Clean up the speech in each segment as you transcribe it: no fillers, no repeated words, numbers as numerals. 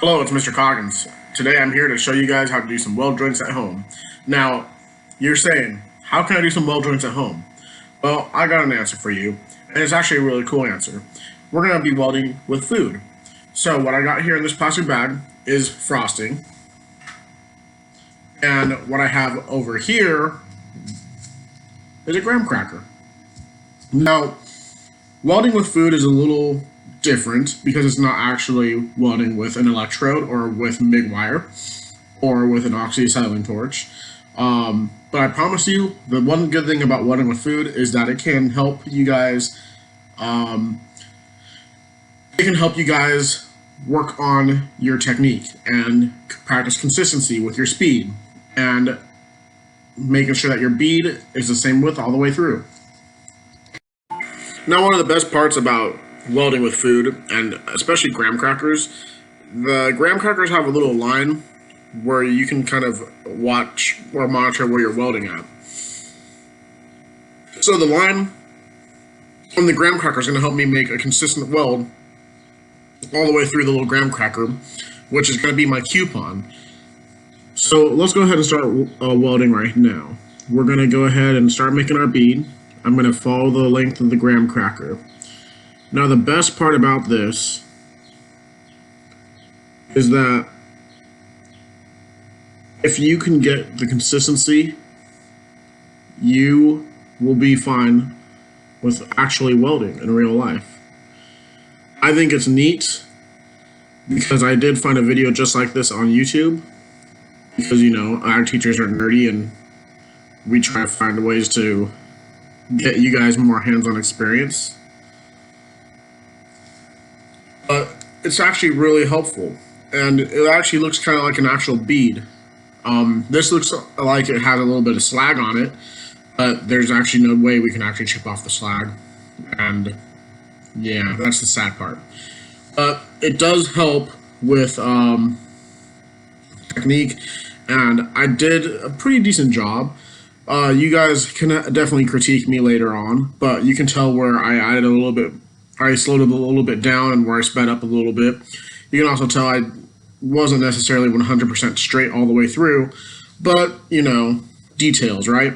Hello, it's Mr. Coggins. Today I'm here to show you guys how to do some weld joints at home. Now, you're saying, how can I do some weld joints at home? Well, I got an answer for you, and it's actually a really cool answer. We're going to be welding with food. So what I got here in this plastic bag is frosting, and what I have over here is a graham cracker. Now, welding with food is a little different because it's not actually welding with an electrode or with MIG wire or with an oxyacetylene torch. But I promise you, the one good thing about welding with food is that it can help you guys. It can help you guys work on your technique and practice consistency with your speed and making sure that your bead is the same width all the way through. Now, one of the best parts about welding with food, and especially graham crackers, the graham crackers have a little line where you can kind of watch or monitor where you're welding at. So the line on the graham cracker is going to help me make a consistent weld all the way through the little graham cracker, which is going to be my coupon. So let's go ahead and start welding right now. We're going to go ahead and start making our bead. I'm going to follow the length of the graham cracker. Now, the best part about this is that if you can get the consistency, you will be fine with actually welding in real life. I think it's neat because I did find a video just like this on YouTube because, you know, our teachers are nerdy and we try to find ways to get you guys more hands-on experience. But it's actually really helpful, and it actually looks kind of like an actual bead. This looks like it has a little bit of slag on it, but there's actually no way we can actually chip off the slag, and yeah, that's the sad part. But it does help with technique, and I did a pretty decent job. You guys can definitely critique me later on, but you can tell where I added a little bit. I slowed it a little bit down and where I sped up a little bit. You can also tell I wasn't necessarily 100% straight all the way through, but, you know, details, right?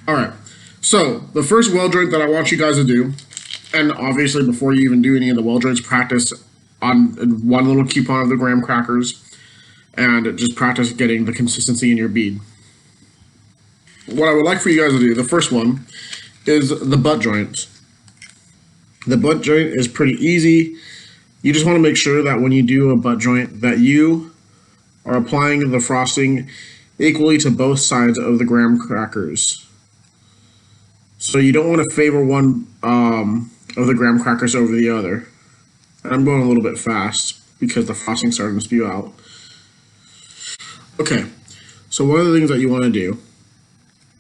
All right, so the first weld joint that I want you guys to do, and obviously before you even do any of the weld joints, practice on one little coupon of the graham crackers and just practice getting the consistency in your bead. What I would like for you guys to do, the first one, is the butt joint. The butt joint is pretty easy. You just want to make sure that when you do a butt joint that you are applying the frosting equally to both sides of the graham crackers. So you don't want to favor one of the graham crackers over the other. And I'm going a little bit fast because the frosting's starting to spew out. Okay, so one of the things that you want to do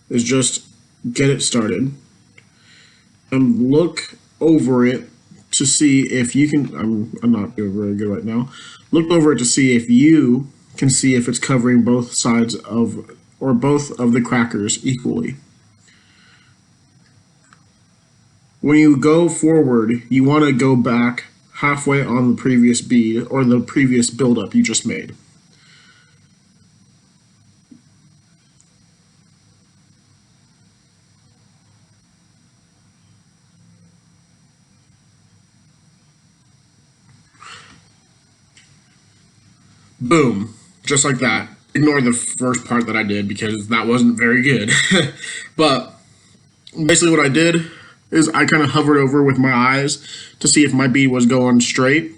is just get it started and look over it to see if you can, I'm not doing very good right now. Look over it to see if you can see if it's covering both sides of, or both of the crackers equally. When you go forward, you want to go back halfway on the previous bead or the previous buildup you just made. Boom, just like that. Ignore the first part that I did because that wasn't very good. But basically what I did is I kind of hovered over with my eyes to see if my bead was going straight,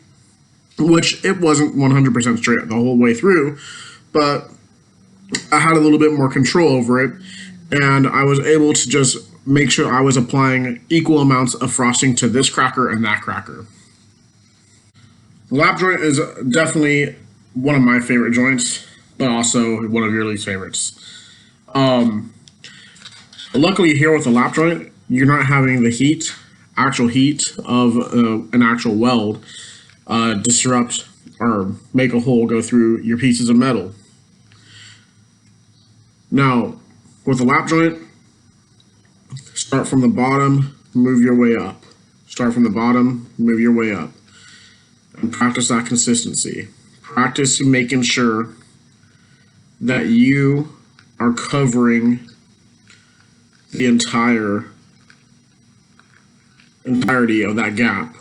which it wasn't 100% straight the whole way through, but I had a little bit more control over it, and I was able to just make sure I was applying equal amounts of frosting to this cracker and that cracker. The lap joint is definitely one of my favorite joints, but also one of your least favorites. Luckily here with the lap joint, you're not having the actual heat of an actual weld disrupt or make a hole go through your pieces of metal. Now, with the lap joint, start from the bottom, move your way up. Start from the bottom, move your way up. and practice that consistency. Practice making sure that you are covering the entirety of that gap.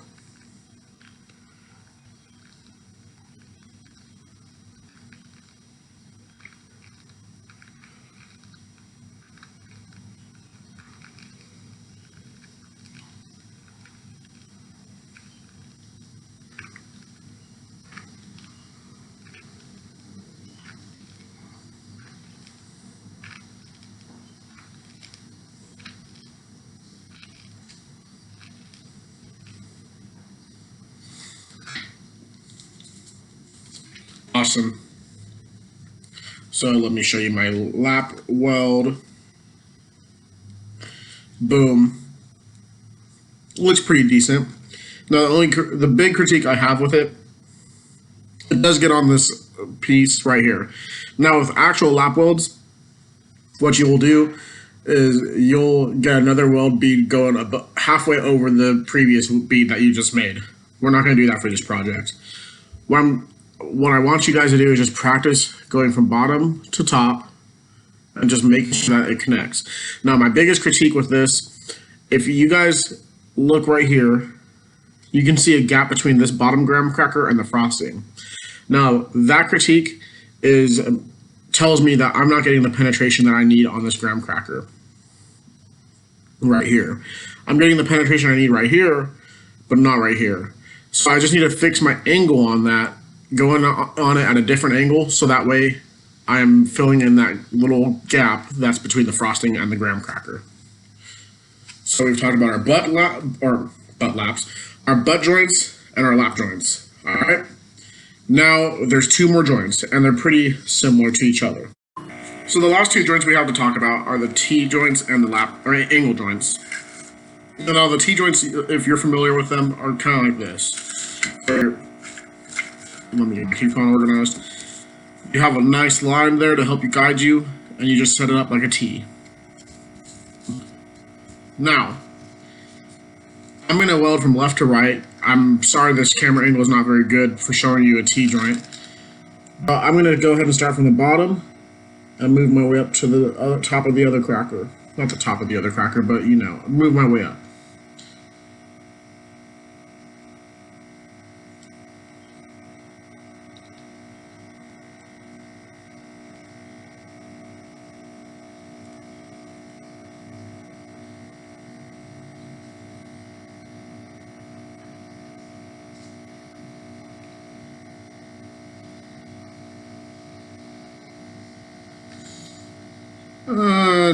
Awesome. So let me show you my lap weld. Boom. Looks pretty decent. Now the big critique I have with it, it does get on this piece right here. Now with actual lap welds, what you will do is you'll get another weld bead going about halfway over the previous bead that you just made. We're not going to do that for this project. What I want you guys to do is just practice going from bottom to top and just making sure that it connects. Now, my biggest critique with this, if you guys look right here, you can see a gap between this bottom graham cracker and the frosting. Now, that critique tells me that I'm not getting the penetration that I need on this graham cracker right here. I'm getting the penetration I need right here, but not right here. So I just need to fix my angle on that, going on it at a different angle, so that way I am filling in that little gap that's between the frosting and the graham cracker. So we've talked about our our butt joints and our lap joints. All right. Now there's two more joints, and they're pretty similar to each other. So the last two joints we have to talk about are the T joints and the angle joints. Now the T joints, if you're familiar with them, are kind of like this. Let me keep on organized. You have a nice line there to help you guide you, and you just set it up like a T. Now, I'm going to weld from left to right. I'm sorry this camera angle is not very good for showing you a T joint. But I'm going to go ahead and start from the bottom and move my way up to the top of the other cracker. Not the top of the other cracker, but you know, move my way up.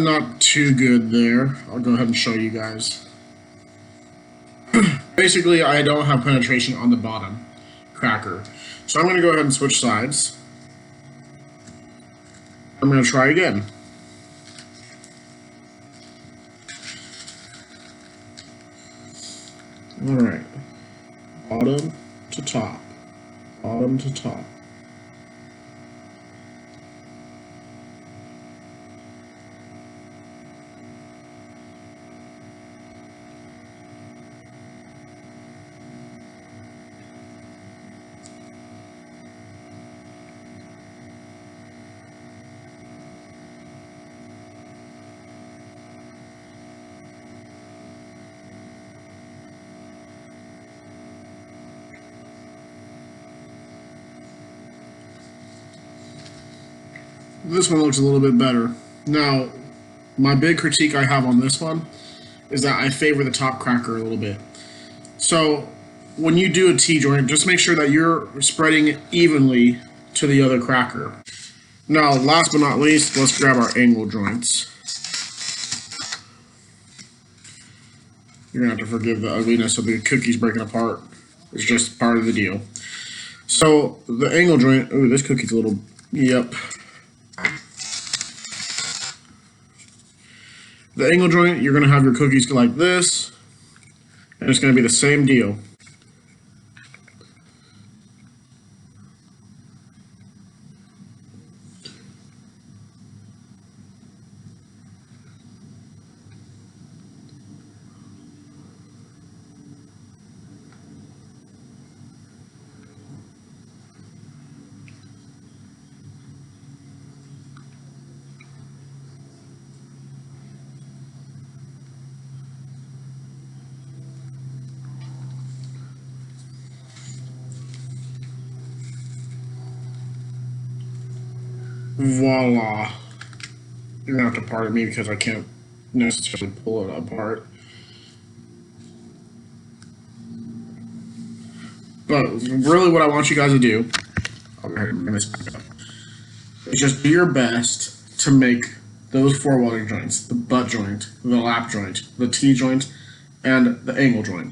Not too good there. I'll go ahead and show you guys. Basically, I don't have penetration on the bottom cracker. So I'm going to go ahead and switch sides. I'm going to try again. Alright. Bottom to top. Bottom to top. This one looks a little bit better. Now, my big critique I have on this one is that I favor the top cracker a little bit. So, when you do a T-joint, just make sure that you're spreading evenly to the other cracker. Now, last but not least, let's grab our angle joints. You're going to have to forgive the ugliness of the cookies breaking apart. It's just part of the deal. So, the angle joint, ooh, this cookie's a little, yep. The angle joint, you're going to have your cookies go like this, and it's going to be the same deal. Voila. You're gonna have to pardon me because I can't necessarily pull it apart. But really what I want you guys to do, is just do your best to make those 4 welding joints, the butt joint, the lap joint, the T joint, and the angle joint.